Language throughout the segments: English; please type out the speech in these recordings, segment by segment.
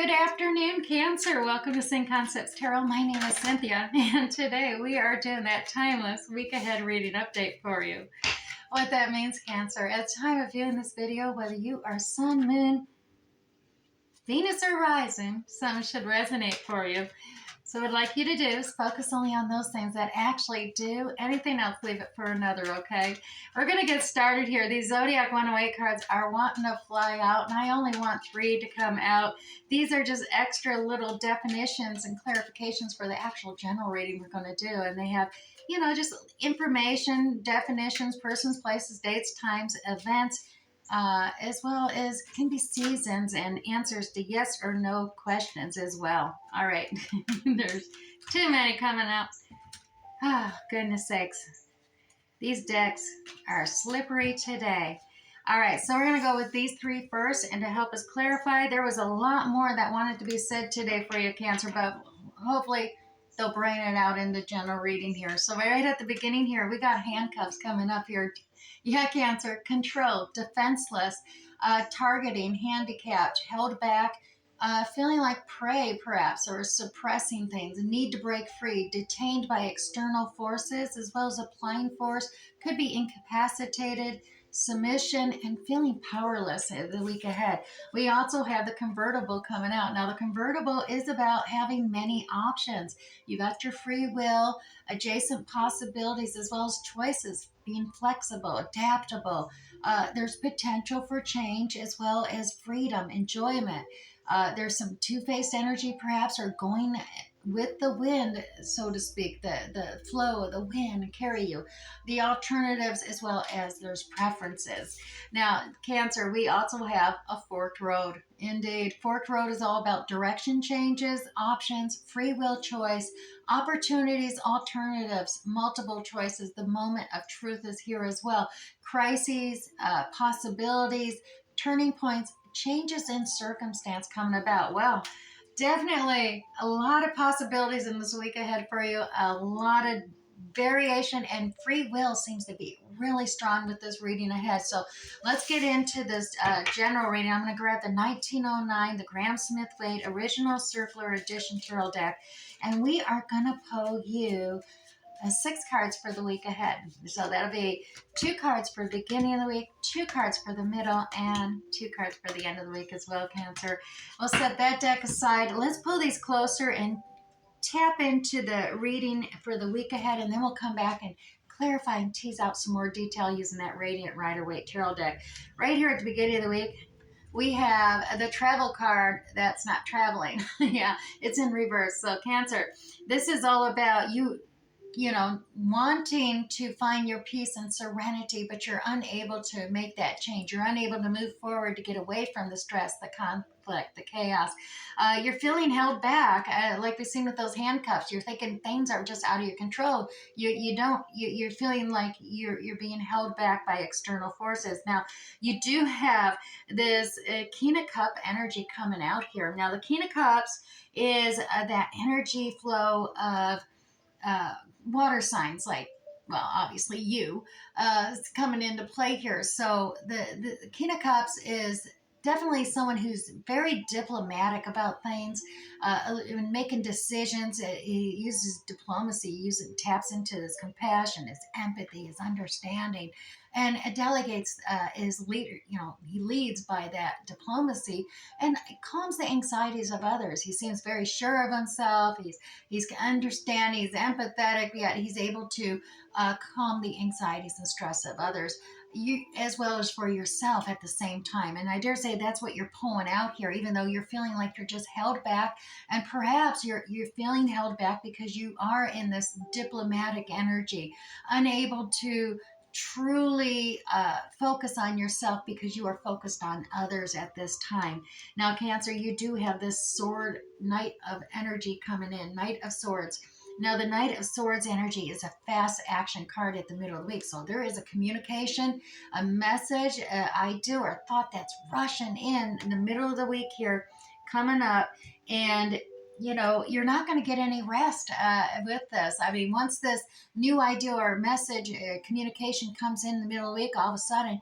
Good afternoon, Cancer. Welcome to Sing Concepts Tarot. My name is Cynthia, and today we are doing that timeless week ahead reading update for you. What that means, Cancer, at the time of viewing this video, whether you are Sun, Moon, Venus, or Rising, something should resonate for you. So what I'd like you to do is focus only on those things that actually do. Anything else, leave it for another, okay? We're going to get started here. These Zodiac 108 cards are wanting to fly out, and I only want 3 to come out. These are just extra little definitions and clarifications for the actual general reading we're going to do. And they have, just information, definitions, persons, places, dates, times, events, as well as can be seasons and answers to yes or no questions as well. All right, there's too many coming out. Oh, goodness sakes. These decks are slippery today. All right, so we're going to go with these 3 first, and to help us clarify, there was a lot more that wanted to be said today for you, Cancer, but hopefully they'll bring it out in the general reading here. So right at the beginning here, we got handcuffs coming up here. Yeah, Cancer, control, defenseless, targeting, handicapped, held back, feeling like prey perhaps, or suppressing things, need to break free, detained by external forces as well as applying force, could be incapacitated, submission, and feeling powerless the week ahead. We also have the convertible coming out. Now, the convertible is about having many options. You got your free will, adjacent possibilities, as well as choices, being flexible, adaptable. There's potential for change as well as freedom, enjoyment. There's some two-faced energy perhaps, or going with the wind, so to speak, the flow of the wind carry you. The alternatives, as well as there's preferences. Now, Cancer, we also have a forked road. Indeed, forked road is all about direction changes, options, free will choice, opportunities, alternatives, multiple choices. The moment of truth is here as well. Crises, possibilities, turning points, changes in circumstance coming about. Well, definitely a lot of possibilities in this week ahead for you. A lot of variation, and free will seems to be really strong with this reading ahead. So let's get into this general reading. I'm going to grab the 1909, the Graham Smith Wade Original Circular Edition Tarot deck, and we are going to pull you 6 cards for the week ahead. So that'll be 2 cards for the beginning of the week, 2 cards for the middle, and 2 cards for the end of the week as well, Cancer. We'll set that deck aside. Let's pull these closer and tap into the reading for the week ahead, and then we'll come back and clarify and tease out some more detail using that Radiant Rider-Waite Tarot deck. Right here at the beginning of the week, we have the travel card that's not traveling. Yeah, it's in reverse. So Cancer, this is all about you wanting to find your peace and serenity, but you're unable to make that change. You're unable to move forward to get away from the stress, the conflict, the chaos. You're feeling held back, like we've seen with those handcuffs. You're thinking things are just out of your control. You're feeling like you're being held back by external forces. Now, you do have this King of Cups energy coming out here. Now, the King of Cups is that energy flow of water signs, like, well, obviously you, is coming into play here. So the King of Cups is definitely someone who's very diplomatic about things, when making decisions. He uses diplomacy, taps into his compassion, his empathy, his understanding, and delegates his leader. He leads by that diplomacy and calms the anxieties of others. He seems very sure of himself. He's understanding, he's empathetic, yet he's able to calm the anxieties and stress of others, you as well as for yourself at the same time. And I dare say that's what you're pulling out here, even though you're feeling like you're just held back. And perhaps you're feeling held back because you are in this diplomatic energy, unable to truly focus on yourself because you are focused on others at this time. Now, Cancer, you do have this sword, Knight of energy coming in, Knight of Swords. Now, the Knight of Swords energy is a fast action card at the middle of the week. So there is a communication, a message, idea, or thought that's rushing in the middle of the week here coming up. And you're not going to get any rest with this. I mean, once this new idea or message, communication comes in the middle of the week, all of a sudden,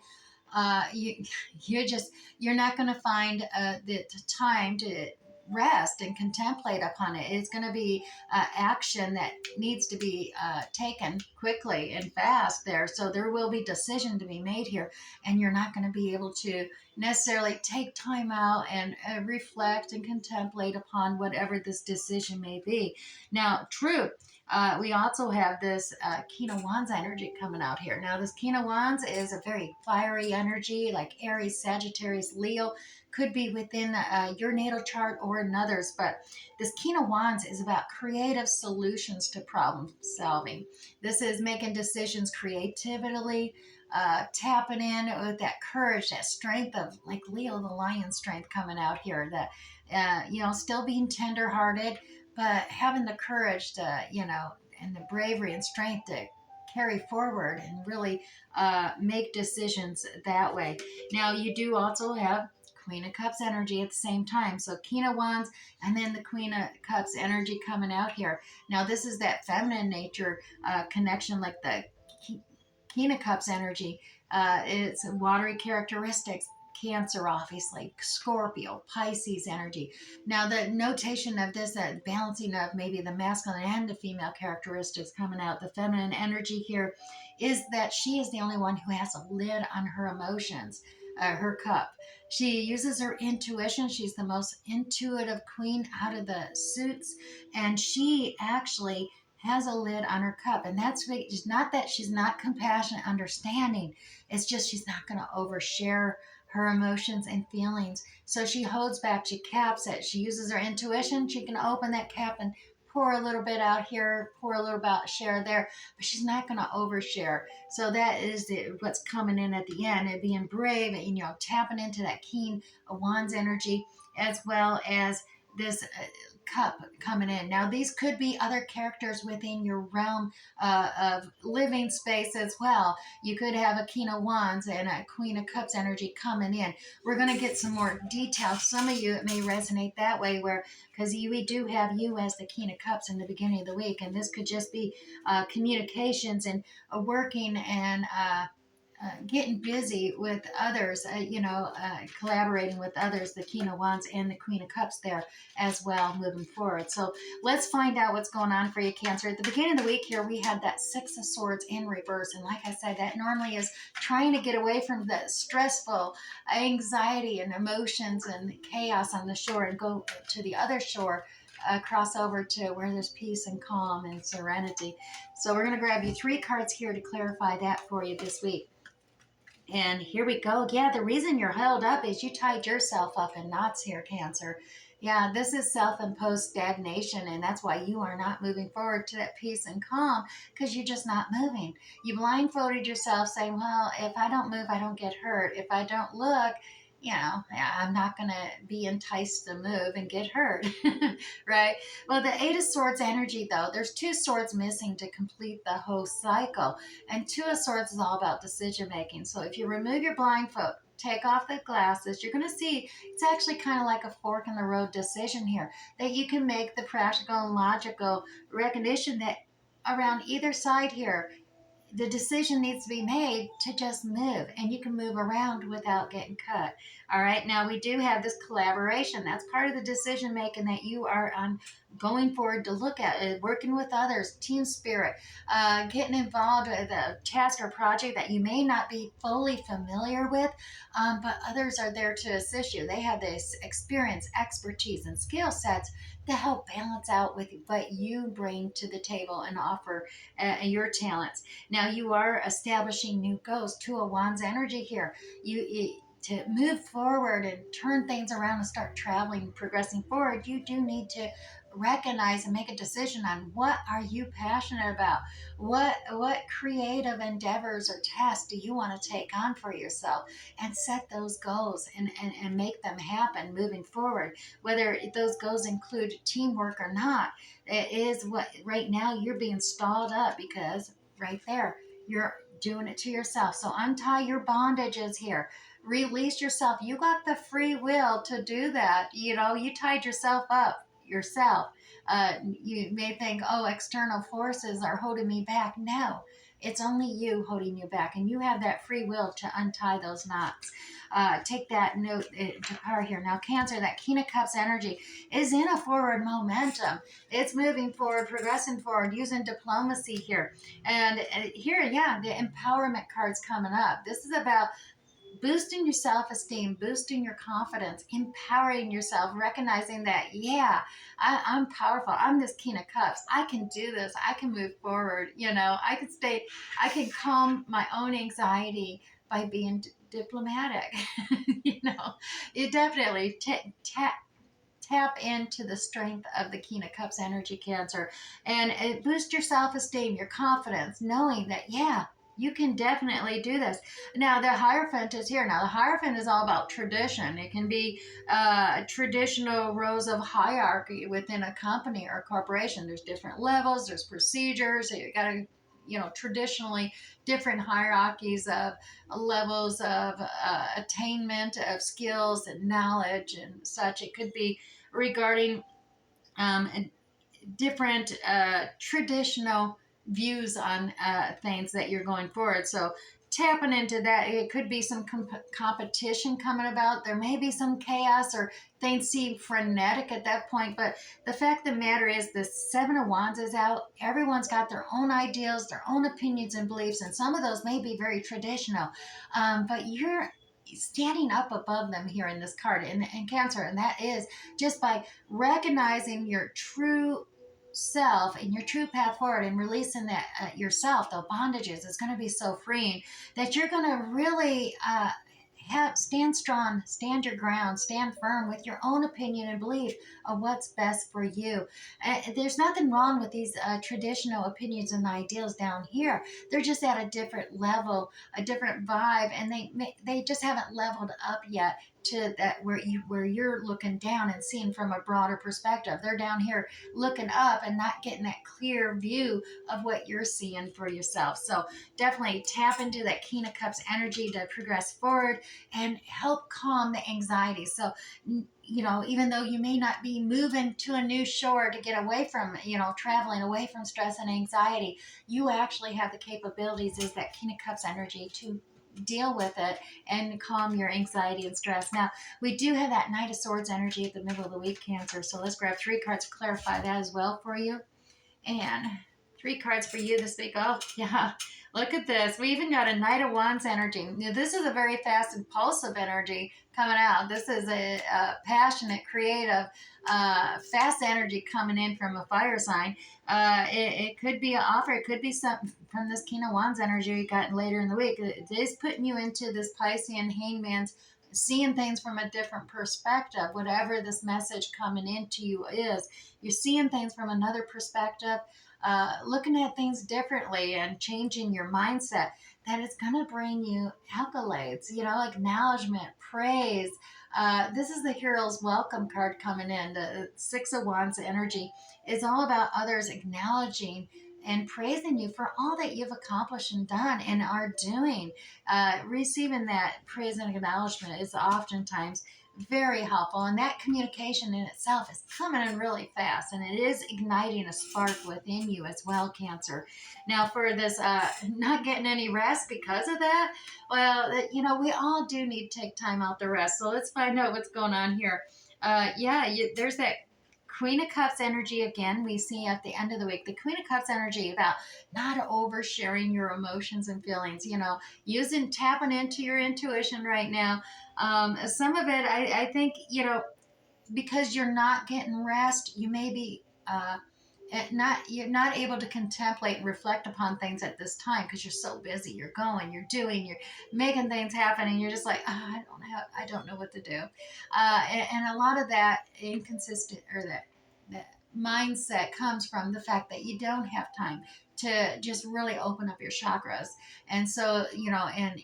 you're not going to find the time to rest and contemplate upon it. It's going to be action that needs to be taken quickly and fast there. So there will be decision to be made here, and you're not going to be able to necessarily take time out and reflect and contemplate upon whatever this decision may be. Now, true. We also have this King of Wands energy coming out here. Now, this King of Wands is a very fiery energy, like Aries, Sagittarius, Leo. Could be within your natal chart or another's, but this King of Wands is about creative solutions to problem solving. This is making decisions creatively, tapping in with that courage, that strength of like Leo, the lion strength coming out here. That still being tenderhearted, but having the courage to, and the bravery and strength to carry forward and really make decisions that way. Now, you do also have Queen of Cups energy at the same time. So King of Wands and then the Queen of Cups energy coming out here. Now, this is that feminine nature connection, like the King of Cups energy. It's watery characteristics. Cancer, obviously, Scorpio, Pisces energy. Now, the notation of this, that balancing of maybe the masculine and the female characteristics coming out, the feminine energy here, is that she is the only one who has a lid on her emotions, her cup. She uses her intuition. She's the most intuitive queen out of the suits, and she actually has a lid on her cup. And that's not that she's not compassionate, understanding. It's just she's not going to overshare her emotions and feelings. So she holds back, she caps it. She uses her intuition. She can open that cap and pour a little bit out here, pour a little bit share there, but she's not going to overshare. So that is what's coming in at the end, and being brave and, tapping into that King of Wands energy, as well as this cup coming in. Now, these could be other characters within your realm of living space as well. You could have a King of Wands and a Queen of Cups energy coming in. We're going to get some more details. Some of you, it may resonate that way, where because we do have you as the King of Cups in the beginning of the week, and this could just be communications and working and getting busy with others, collaborating with others, the King of Wands and the Queen of Cups there as well, moving forward. So let's find out what's going on for you, Cancer. At the beginning of the week here, we had that Six of Swords in reverse. And like I said, that normally is trying to get away from the stressful anxiety and emotions and chaos on the shore and go to the other shore. Cross over to where there's peace and calm and serenity. So we're going to grab you 3 cards here to clarify that for you this week. And here we go. Yeah, the reason you're held up is you tied yourself up in knots here, Cancer. Yeah, this is self-imposed stagnation, and that's why you are not moving forward to that peace and calm, because you're just not moving. You blindfolded yourself saying, well, if I don't move, I don't get hurt. If I don't look, I'm not going to be enticed to move and get hurt, right? Well, the Eight of Swords energy, though, there's 2 swords missing to complete the whole cycle. And 2 of Swords is all about decision making. So if you remove your blindfold, take off the glasses, you're going to see it's actually kind of like a fork in the road decision here, that you can make the practical and logical recognition that around either side here, the decision needs to be made to just move, and you can move around without getting cut. All right, now we do have this collaboration. That's part of the decision making that you are on going forward to look at, working with others, team spirit, getting involved with a task or project that you may not be fully familiar with, but others are there to assist you. They have this experience, expertise, and skill sets to help balance out with what you bring to the table and offer your talents. Now you are establishing new goals. 2 of Wands energy here. You to move forward and turn things around and start traveling, progressing forward, you do need to recognize and make a decision on what are you passionate about. What creative endeavors or tasks do you want to take on for yourself, and set those goals and make them happen moving forward. Whether those goals include teamwork or not, it is what right now you're being stalled up because right there you're doing it to yourself. So untie your bondages here, release yourself. You got the free will to do that. You tied yourself up yourself. You may think, oh, external forces are holding me back. No, It's only you holding you back, and you have that free will to untie those knots. Take that note to heart here. Now, Cancer, that King of Cups energy is in a forward momentum. It's moving forward, progressing forward, using diplomacy here. And here, yeah, the empowerment card's coming up. This is about boosting your self-esteem, boosting your confidence, empowering yourself, recognizing that, yeah, I'm powerful. I'm this King of Cups. I can do this. I can move forward. I can calm my own anxiety by being diplomatic. you know, it definitely tap into the strength of the King of Cups energy, Cancer, and it boosts your self-esteem, your confidence, knowing that, yeah, you can definitely do this. Now, the Hierophant is here. Now, the Hierophant is all about tradition. It can be traditional rows of hierarchy within a company or a corporation. There's different levels, there's procedures. You got to, traditionally different hierarchies of levels of attainment of skills and knowledge and such. It could be regarding um, different traditional views on things that you're going forward. So tapping into that, it could be some competition coming about. There may be some chaos or things seem frenetic at that point. But the fact of the matter is, the Seven of Wands is out. Everyone's got their own ideals, their own opinions and beliefs, and some of those may be very traditional. But you're standing up above them here in this card in Cancer, and that is just by recognizing your true self and your true path forward and releasing that yourself, the bondages, is going to be so freeing that you're going to really stand strong, stand your ground, stand firm with your own opinion and belief of what's best for you. There's nothing wrong with these traditional opinions and ideals down here. They're just at a different level, a different vibe, and they just haven't leveled up yet to that where you're looking down and seeing from a broader perspective. They're down here looking up and not getting that clear view of what you're seeing for yourself. So definitely tap into that King of Cups energy to progress forward and help calm the anxiety. So, even though you may not be moving to a new shore to get away from, traveling away from stress and anxiety, you actually have the capabilities as that King of Cups energy to deal with it and calm your anxiety and stress. Now, we do have that Knight of Swords energy at the middle of the week, Cancer. So let's grab 3 cards to clarify that as well for you. And 3 cards for you this week. Oh, yeah. Look at this. We even got a Knight of Wands energy. Now, this is a very fast, impulsive energy coming out. This is a passionate, creative, fast energy coming in from a fire sign. It could be an offer. It could be something from this King of Wands energy you got later in the week. It is putting you into this Piscean Hangman's seeing things from a different perspective. Whatever this message coming into you is, you're seeing things from another perspective, looking at things differently and changing your mindset. That it's going to bring you accolades, acknowledgement, praise. This is the Hero's Welcome card coming in. The 6 of Wands energy is all about others acknowledging and praising you for all that you've accomplished and done and are doing. Receiving that praise and acknowledgement is oftentimes very helpful, and that communication in itself is coming in really fast, and it is igniting a spark within you as well, Cancer. Now, for this not getting any rest because of that, well, we all do need to take time out to rest. So let's find out what's going on here. There's that Queen of Cups energy again. We see at the end of the week the Queen of Cups energy about not oversharing your emotions and feelings. Tapping into your intuition right now. Some of it, I think, because you're not getting rest, you may be you're not able to contemplate and reflect upon things at this time because you're so busy. You're going, you're doing, you're making things happen, and you're just like, I don't know what to do. And a lot of that inconsistent or that mindset comes from the fact that you don't have time to just really open up your chakras. And so, and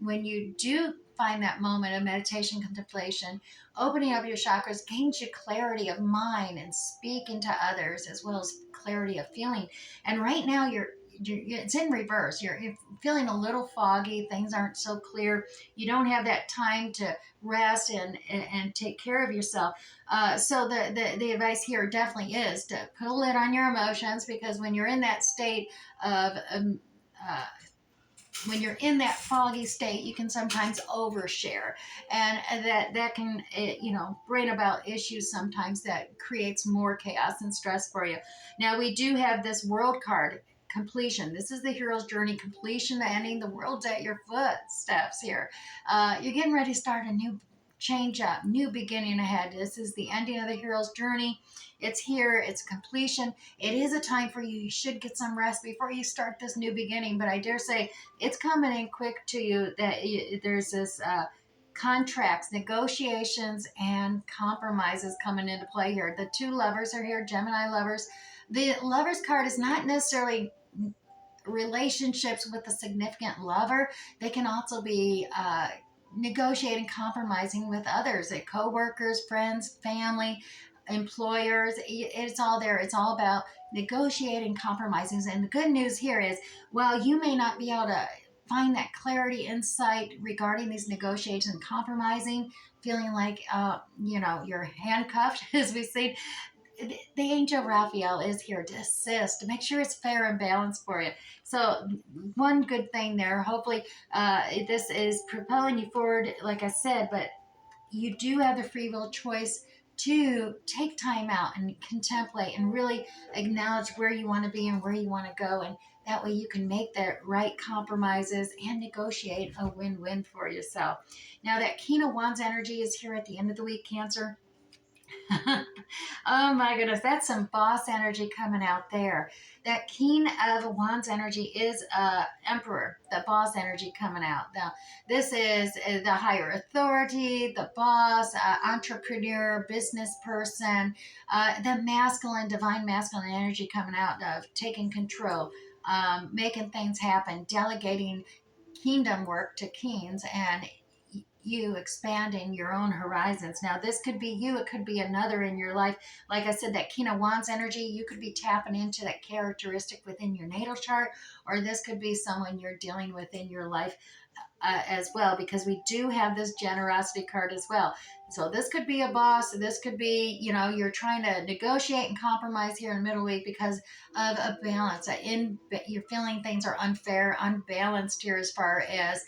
when you do find that moment of meditation, contemplation, opening up your chakras gains you clarity of mind and speaking to others, as well as clarity of feeling. And right now it's in reverse. You're feeling a little foggy. Things aren't so clear. You don't have that time to rest and take care of yourself. So the advice here definitely is to put a lid on your emotions, because when you're in that state of when you're in that foggy state, you can sometimes overshare, and that can bring about issues sometimes that creates more chaos and stress for you. Now we do have this world card, completion. This is the hero's journey, completion, ending. The world's at your footsteps here. You're getting ready to start a new change up, new beginning ahead. This is the ending of the hero's journey. It's here, it's completion. It is a time for you. You should get some rest before you start this new beginning. But I dare say it's coming in quick to you that there's this contracts, negotiations, and compromises coming into play here. The two lovers are here, Gemini lovers. The lovers card is not necessarily relationships with a significant lover. They can also be negotiating, compromising with others, like co-workers, friends, family, employers. It's all there. It's all about negotiating, compromising. And the good news here is, while you may not be able to find that clarity, insight regarding these negotiations and compromising, feeling like you're handcuffed, as we see, the angel Raphael is here to assist, to make sure it's fair and balanced for you. So one good thing there, hopefully this is propelling you forward, like I said, but you do have the free will choice to take time out and contemplate and really acknowledge where you want to be and where you want to go. And that way you can make the right compromises and negotiate a win-win for yourself. Now that King of Wands energy is here at the end of the week, Cancer. Oh my goodness, that's some boss energy coming out there. That King of Wands energy is Emperor, the boss energy coming out. Now, this is the higher authority, the boss, entrepreneur, business person, the masculine, divine masculine energy coming out of taking control, making things happen, delegating kingdom work to kings, and you expanding your own horizons. Now, this could be you, it could be another in your life. Like I said, that King of Wands energy, you could be tapping into that characteristic within your natal chart, or this could be someone you're dealing with in your life as well, because we do have this generosity card as well. So this could be a boss. This could be, you're trying to negotiate and compromise here in middle week because of a balance. You're feeling things are unfair, unbalanced here as far as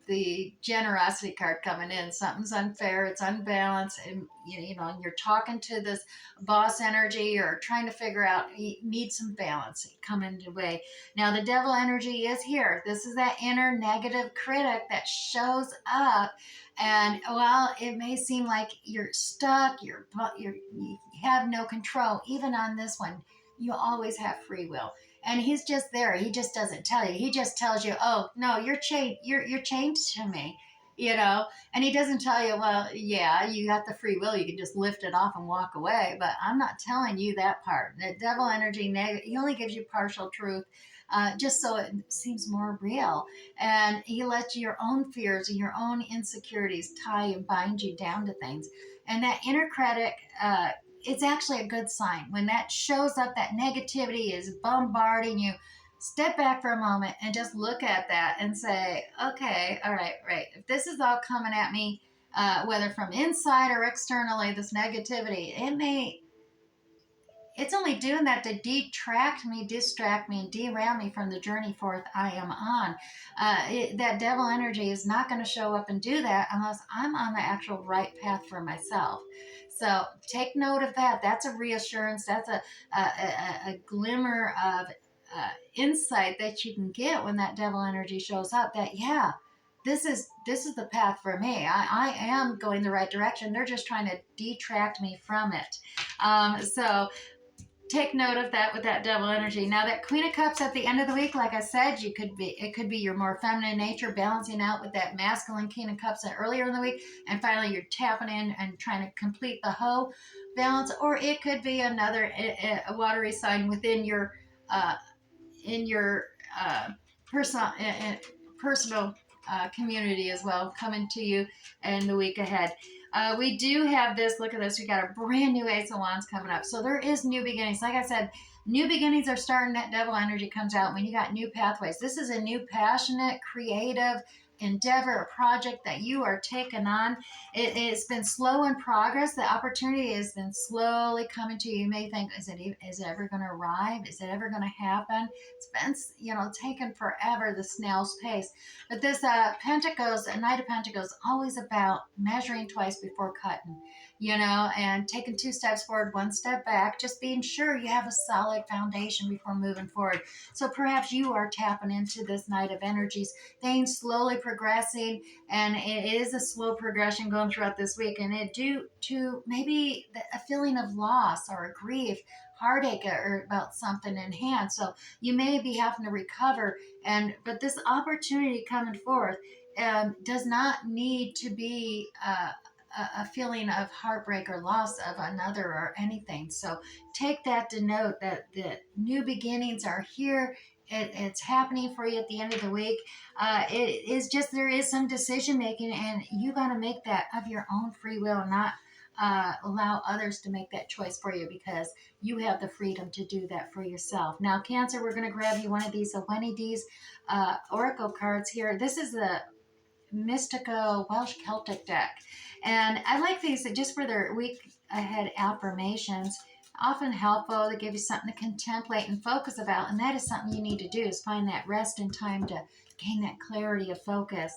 the generosity card coming in. Something's unfair, it's unbalanced, and and you're talking to this boss energy or trying to figure out, you need some balance come into way. Now the devil energy is here. This is that inner negative critic that shows up, and while it may seem like you're stuck, you have no control, even on this one, you always have free will. And he's just there. He just doesn't tell you. He just tells you, "Oh no, you're chained. You're chained to me," And he doesn't tell you, "Well, yeah, you got the free will. You can just lift it off and walk away." But I'm not telling you that part. The devil energy, he only gives you partial truth, just so it seems more real. And he lets your own fears and your own insecurities tie and bind you down to things. And that inner critic, it's actually a good sign. When that shows up, that negativity is bombarding you, step back for a moment and just look at that and say, okay, all right, right. If this is all coming at me, whether from inside or externally, this negativity, it's only doing that to detract me, distract me, and derail me from the journey forth I am on. That devil energy is not going to show up and do that unless I'm on the actual right path for myself. So take note of that. That's a reassurance. That's a glimmer of insight that you can get when that devil energy shows up. That this is the path for me. I am going the right direction. They're just trying to detract me from it. So take note of that with that devil energy. Now that Queen of Cups at the end of the week, like I said, it could be your more feminine nature balancing out with that masculine King of Cups earlier in the week, and finally you're tapping in and trying to complete the whole balance. Or it could be another a watery sign within your in your personal community as well, coming to you in the week ahead. We do have this, look at this, we got a brand new Ace of Wands coming up. So there is new beginnings. Like I said, new beginnings are starting. That devil energy comes out when you got new pathways. This is a new, passionate, creative, endeavor or project that you are taking on, it's been slow in progress. The opportunity has been slowly coming to you. You may think, is it ever going to arrive? Is it ever going to happen? It's been, taken forever, the snail's pace. But this Pentacles, a Knight of Pentacles, always about measuring twice before cutting, and taking 2 steps forward, 1 step back, just being sure you have a solid foundation before moving forward. So perhaps you are tapping into this Knight of Energies, things slowly progressing, and it is a slow progression going throughout this week, and it due to maybe a feeling of loss or grief, heartache, or about something in hand. So you may be having to recover, but this opportunity coming forth does not need to be a feeling of heartbreak or loss of another or anything. So take that to note that the new beginnings are here. It's happening for you at the end of the week. It is just, there is some decision making, and you got to make that of your own free will, not allow others to make that choice for you, because you have the freedom to do that for yourself. Now, Cancer, we're going to grab you one of these Wendy's Oracle cards here. This is the Mystical Welsh Celtic deck. And I like these just for their week ahead affirmations. Often helpful. They give you something to contemplate and focus about. And that is something you need to do, is find that rest and time to gain that clarity of focus.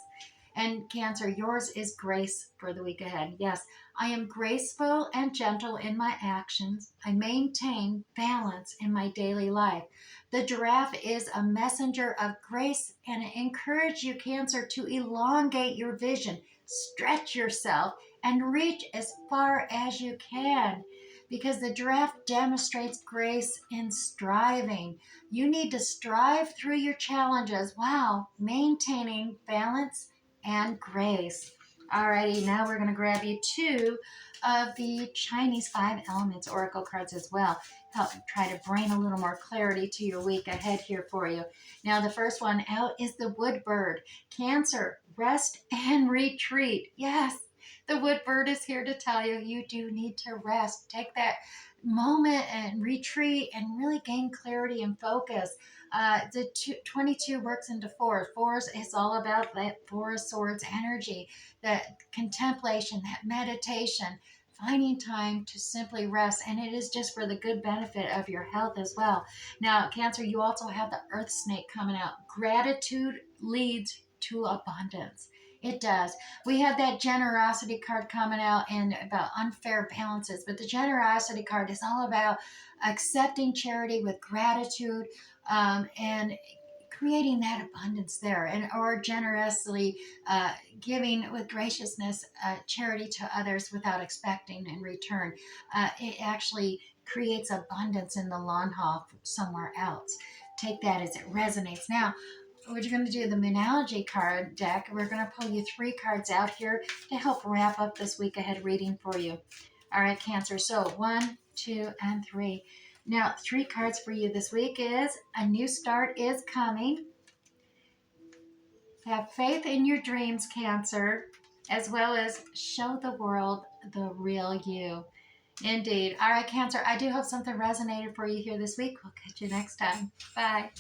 And Cancer, yours is grace for the week ahead. Yes, I am graceful and gentle in my actions. I maintain balance in my daily life. The giraffe is a messenger of grace, and I encourage you, Cancer, to elongate your vision, stretch yourself, and reach as far as you can, because the giraffe demonstrates grace in striving. You need to strive through your challenges while maintaining balance and grace. Alrighty, now we're going to grab you 2 of the Chinese 5 Elements Oracle cards as well. Help try to bring a little more clarity to your week ahead here for you. Now, the first one out is the Wood Bird. Cancer, rest and retreat. Yes, the Wood Bird is here to tell you you do need to rest. Take that moment and retreat and really gain clarity and focus. The 22 works into 4. 4 is all about that 4 of Swords energy, that contemplation, that meditation, finding time to simply rest. And it is just for the good benefit of your health as well. Now, Cancer, you also have the Earth Snake coming out. Gratitude leads to abundance. It does. We have that generosity card coming out and about unfair balances, but the generosity card is all about accepting charity with gratitude, and creating that abundance there, and or generously giving with graciousness charity to others without expecting in return. It actually creates abundance in the long haul somewhere else. Take that as it resonates. Now, we're going to do the Moonology card deck. We're going to pull you 3 cards out here to help wrap up this week ahead reading for you. All right, Cancer. So 1, 2, and 3. Now, 3 cards for you this week is a new start is coming. Have faith in your dreams, Cancer, as well as show the world the real you. Indeed. All right, Cancer, I do hope something resonated for you here this week. We'll catch you next time. Bye.